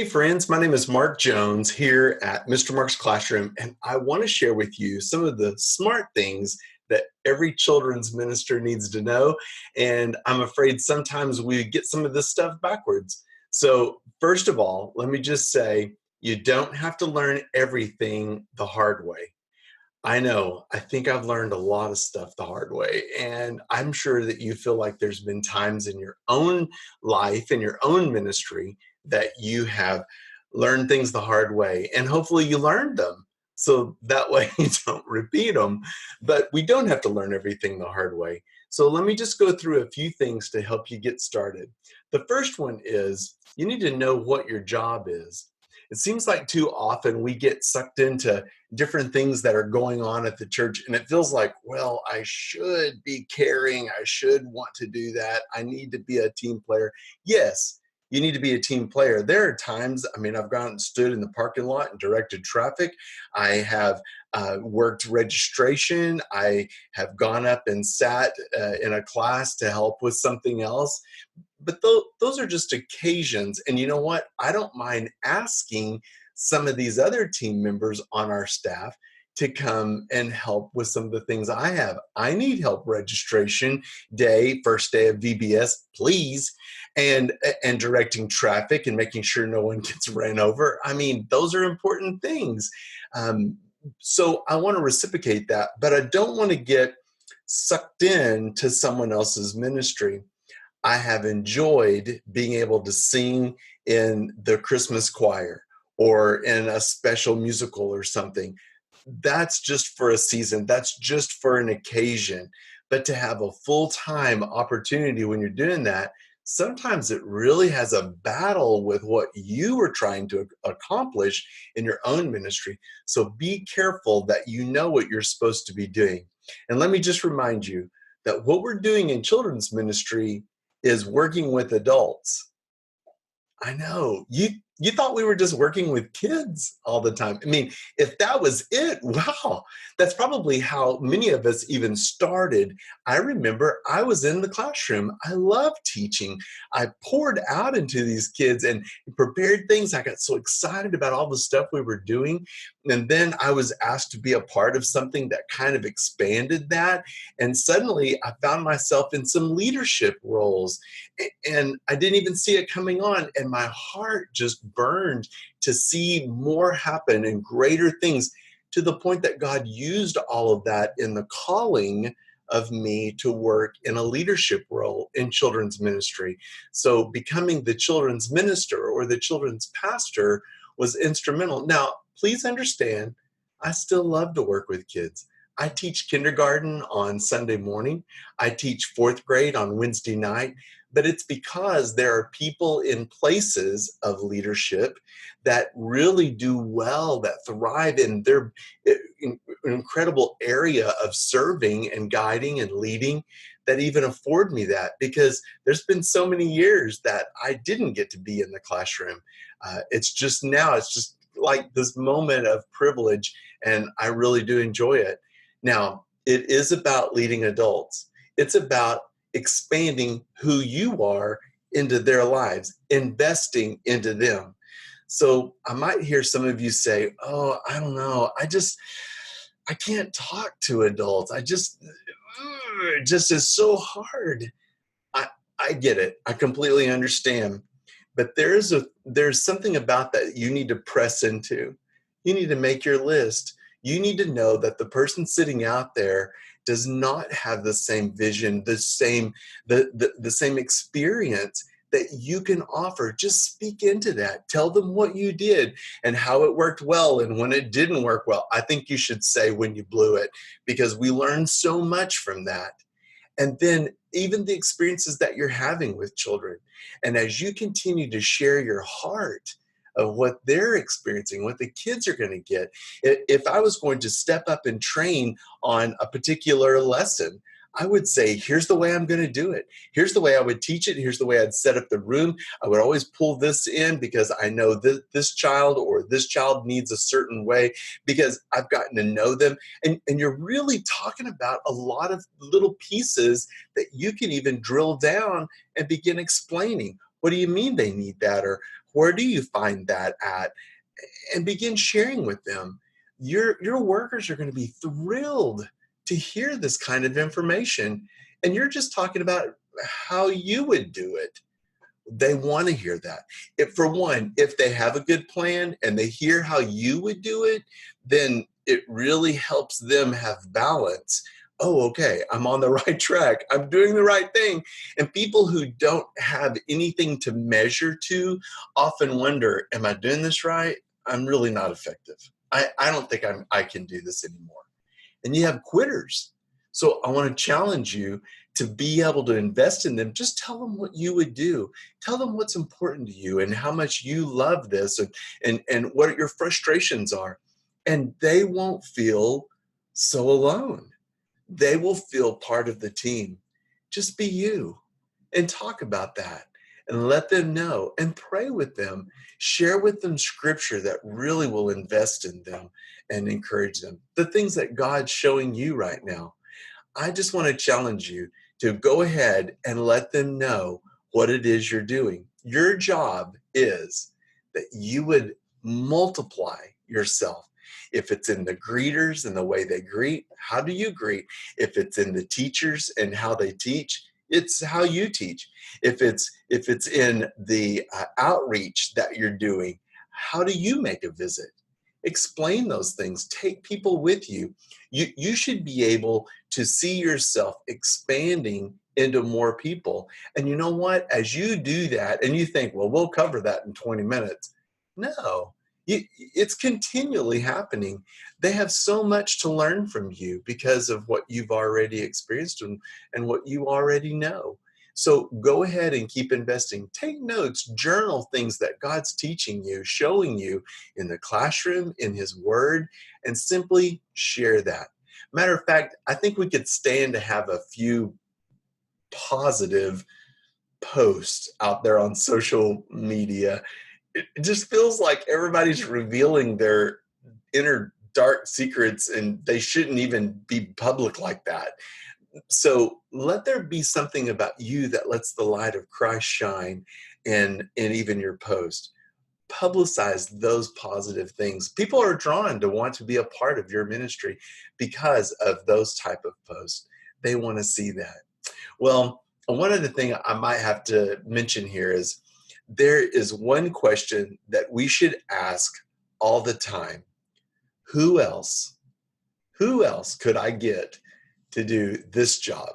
friends, my name is Mark Jones here at Mr. Mark's Classroom, and I want to share with you some of the smart things that every children's minister needs to know. And I'm afraid sometimes we get some of this stuff backwards. So, first of all, let me just say you don't have to learn everything the hard way. I know. I think I've learned a lot of stuff the hard way. And I'm sure that you feel like there's been times in your own life, in your own ministry, that you have learned things the hard way. And hopefully you learned them. So that way you don't repeat them. But we don't have to learn everything the hard way. So let me just go through a few things to help you get started. The first one is you need to know what your job is. It seems like too often we get sucked into different things that are going on at the church, and it feels like, well, I should be caring, I should want to do that, I need to be a team player. Yes, you need to be a team player. There are times, I mean, I've gone and stood in the parking lot and directed traffic. I have worked registration. I have gone up and sat in a class to help with something else. But those are just occasions. And you know what? I don't mind asking some of these other team members on our staff to come and help with some of the things I have. I need help registration day, first day of VBS, please, and directing traffic and making sure no one gets ran over. I mean, those are important things. So I want to reciprocate that, but I don't want to get sucked in to someone else's ministry. I have enjoyed being able to sing in the Christmas choir or in a special musical or something. That's just for a season. That's just for an occasion. But to have a full-time opportunity when you're doing that, sometimes it really has a battle with what you were trying to accomplish in your own ministry. So be careful that you know what you're supposed to be doing. And let me just remind you that what we're doing in children's ministry is working with adults. I know. You thought we were just working with kids all the time. I mean, if that was it, wow. That's probably how many of us even started. I remember I was in the classroom. I loved teaching. I poured out into these kids and prepared things. I got so excited about all the stuff we were doing. And then I was asked to be a part of something that kind of expanded that. And suddenly I found myself in some leadership roles and I didn't even see it coming on. And my heart just burned to see more happen and greater things, to the point that God used all of that in the calling of me to work in a leadership role in children's ministry. So becoming the children's minister or the children's pastor was instrumental. Now, please understand, I still love to work with kids. I teach kindergarten on Sunday morning. I teach fourth grade on Wednesday night. But it's because there are people in places of leadership that really do well, that thrive in their incredible area of serving and guiding and leading, that even afford me that, because there's been so many years that I didn't get to be in the classroom. It's just now, it's just like this moment of privilege, and I really do enjoy it. Now, it is about leading adults. It's about expanding who you are into their lives, investing into them. So I might hear some of you say, oh, I don't know. I can't talk to adults. It just is so hard. I, I get it. I completely understand. But there's something about that you need to press into. You need to make your list. You need to know that the person sitting out there does not have the same vision, the same experience that you can offer. Just speak into that. Tell them what you did and how it worked well and when it didn't work well. I think you should say when you blew it, because we learn so much from that. And then even the experiences that you're having with children. And as you continue to share your heart of what they're experiencing, what the kids are going to get. If I was going to step up and train on a particular lesson, I would say, here's the way I'm going to do it. Here's the way I would teach it. Here's the way I'd set up the room. I would always pull this in because I know that this child or this child needs a certain way, because I've gotten to know them. And you're really talking about a lot of little pieces that you can even drill down and begin explaining. What do you mean they need that? Or Where do you find that at? And begin sharing with them. Your workers are going to be thrilled to hear this kind of information. And you're just talking about how you would do it. They want to hear that. If for one, if they have a good plan and they hear how you would do it, then it really helps them have balance. Oh, okay, I'm on the right track. I'm doing the right thing. And people who don't have anything to measure to often wonder, am I doing this right? I'm really not effective. I don't think I can do this anymore. And you have quitters. So I want to challenge you to be able to invest in them. Just tell them what you would do. Tell them what's important to you and how much you love this, and what your frustrations are. And they won't feel so alone. They will feel part of the team. Just be you and talk about that and let them know and pray with them. Share with them scripture that really will invest in them and encourage them. The things that God's showing you right now. I just want to challenge you to go ahead and let them know what it is you're doing. Your job is that you would multiply yourself. If it's in the greeters and the way they greet, how do you greet? If it's in the teachers and how they teach, it's how you teach. If it's in the outreach that you're doing, how do you make a visit? Explain those things. Take people with you. You should be able to see yourself expanding into more people. And you know what? As you do that, and you think, well, we'll cover that in 20 minutes. No, it's continually happening. They have so much to learn from you because of what you've already experienced and what you already know. So go ahead and keep investing. Take notes, journal things that God's teaching you, showing you in the classroom, in His Word, and simply share that. Matter of fact, I think we could stand to have a few positive posts out there on social media. It just feels like everybody's revealing their inner dark secrets, and they shouldn't even be public like that. So let there be something about you that lets the light of Christ shine in even your post. Publicize those positive things. People are drawn to want to be a part of your ministry because of those type of posts. They want to see that. Well, one other thing I might have to mention here is there is one question that we should ask all the time. Who else? Who else could I get to do this job?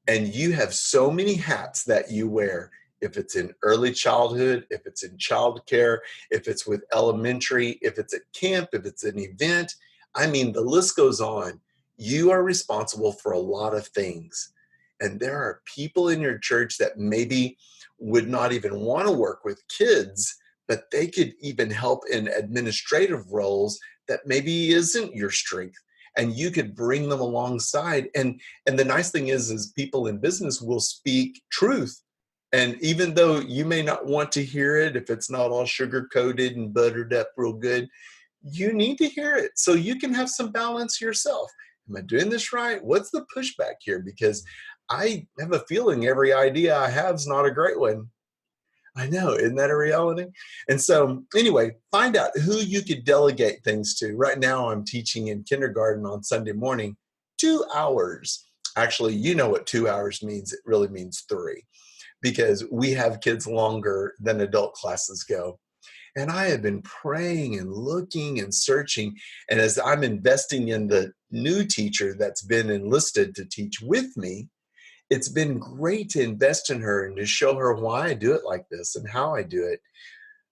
And you have so many hats that you wear. If it's in early childhood, if it's in childcare, if it's with elementary, if it's at camp, if it's an event, I mean, the list goes on. You are responsible for a lot of things. And there are people in your church that maybe would not even want to work with kids, but they could even help in administrative roles that maybe isn't your strength. And you could bring them alongside. And the nice thing is people in business will speak truth. And even though you may not want to hear it, if it's not all sugar coated and buttered up real good, you need to hear it so you can have some balance yourself. Am I doing this right? What's the pushback here? Because I have a feeling every idea I have is not a great one. I know, isn't that a reality? And so, anyway, find out who you could delegate things to. Right now, I'm teaching in kindergarten on Sunday morning, 2 hours. Actually, you know what 2 hours means. It really means three, because we have kids longer than adult classes go. And I have been praying and looking and searching. And as I'm investing in the new teacher that's been enlisted to teach with me, it's been great to invest in her and to show her why I do it like this and how I do it.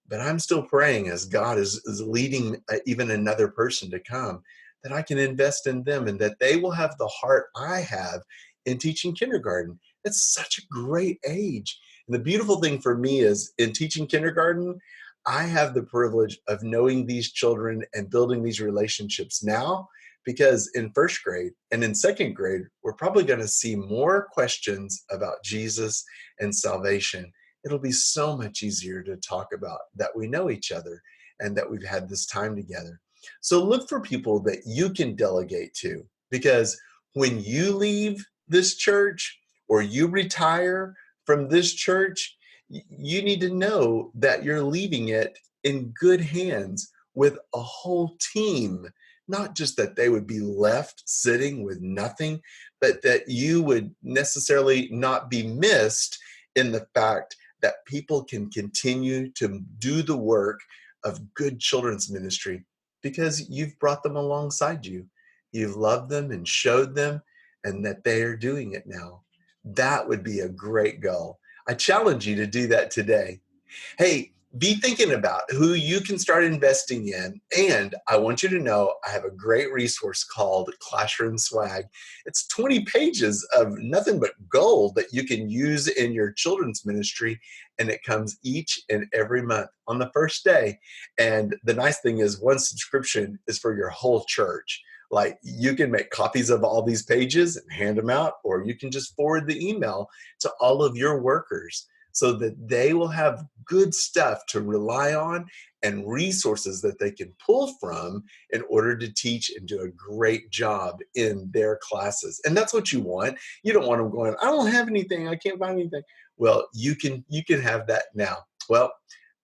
But I'm still praying as God is leading even another person to come, that I can invest in them and that they will have the heart I have in teaching kindergarten. It's such a great age. And the beautiful thing for me is in teaching kindergarten, I have the privilege of knowing these children and building these relationships now, because in first grade and in second grade, we're probably going to see more questions about Jesus and salvation. It'll be so much easier to talk about that we know each other and that we've had this time together. So look for people that you can delegate to, because when you leave this church or you retire from this church, You need to know that you're leaving it in good hands with a whole team. Not just that they would be left sitting with nothing, but that you would necessarily not be missed in the fact that people can continue to do the work of good children's ministry because you've brought them alongside you. You've loved them and showed them, and that they are doing it now. That would be a great goal. I challenge you to do that today. Hey, be thinking about who you can start investing in. And I want you to know I have a great resource called Classroom Swag. It's 20 pages of nothing but gold that you can use in your children's ministry. And it comes each and every month on the first day. And the nice thing is, one subscription is for your whole church. Like, you can make copies of all these pages and hand them out, or you can just forward the email to all of your workers so that they will have good stuff to rely on and resources that they can pull from in order to teach and do a great job in their classes. And that's what you want. You don't want them going, I don't have anything, I can't find anything. Well, you can have that now. Well,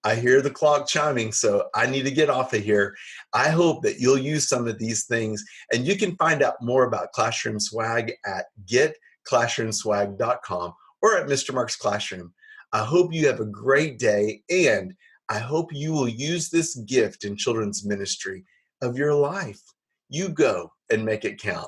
I hear the clock chiming, so I need to get off of here. I hope that you'll use some of these things, and you can find out more about Classroom Swag at getclassroomswag.com or at Mr. Mark's Classroom. I hope you have a great day, and I hope you will use this gift in children's ministry of your life. You go and make it count.